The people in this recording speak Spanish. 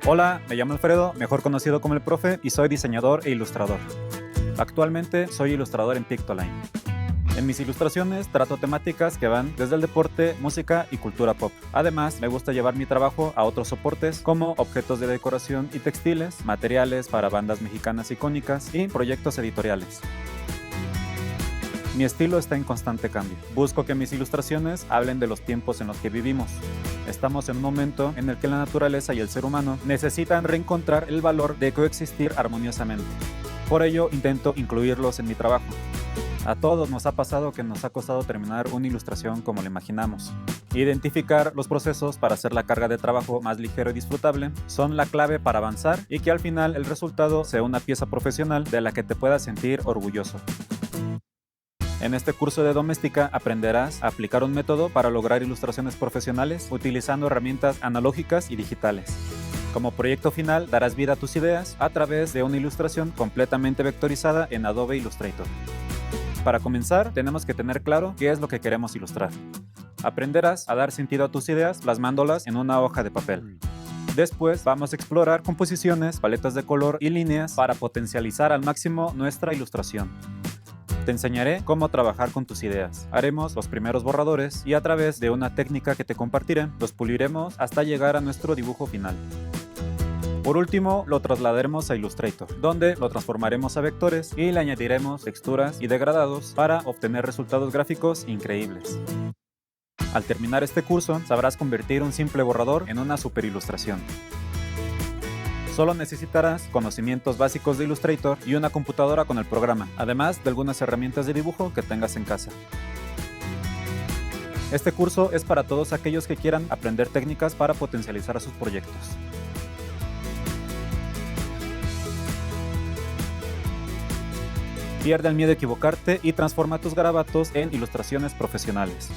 Hola, me llamo Alfredo, mejor conocido como el profe, y soy diseñador e ilustrador. Actualmente soy ilustrador en Pictoline. En mis ilustraciones trato temáticas que van desde el deporte, música y cultura pop. Además, me gusta llevar mi trabajo a otros soportes como objetos de decoración y textiles, materiales para bandas mexicanas icónicas y proyectos editoriales. Mi estilo está en constante cambio. Busco que mis ilustraciones hablen de los tiempos en los que vivimos. Estamos en un momento en el que la naturaleza y el ser humano necesitan reencontrar el valor de coexistir armoniosamente. Por ello, intento incluirlos en mi trabajo. A todos nos ha pasado que nos ha costado terminar una ilustración como la imaginamos. Identificar los procesos para hacer la carga de trabajo más ligero y disfrutable son la clave para avanzar y que al final el resultado sea una pieza profesional de la que te puedas sentir orgulloso. En este curso de doméstica aprenderás a aplicar un método para lograr ilustraciones profesionales utilizando herramientas analógicas y digitales. Como proyecto final darás vida a tus ideas a través de una ilustración completamente vectorizada en Adobe Illustrator. Para comenzar, tenemos que tener claro qué es lo que queremos ilustrar. Aprenderás a dar sentido a tus ideas plasmándolas en una hoja de papel. Después vamos a explorar composiciones, paletas de color y líneas para potencializar al máximo nuestra ilustración. Te enseñaré cómo trabajar con tus ideas. Haremos los primeros borradores y a través de una técnica que te compartiré, los puliremos hasta llegar a nuestro dibujo final. Por último, lo trasladaremos a Illustrator, donde lo transformaremos a vectores y le añadiremos texturas y degradados para obtener resultados gráficos increíbles. Al terminar este curso, sabrás convertir un simple borrador en una super ilustración. Solo necesitarás conocimientos básicos de Illustrator y una computadora con el programa, además de algunas herramientas de dibujo que tengas en casa. Este curso es para todos aquellos que quieran aprender técnicas para potencializar a sus proyectos. Pierde el miedo a equivocarte y transforma tus garabatos en ilustraciones profesionales.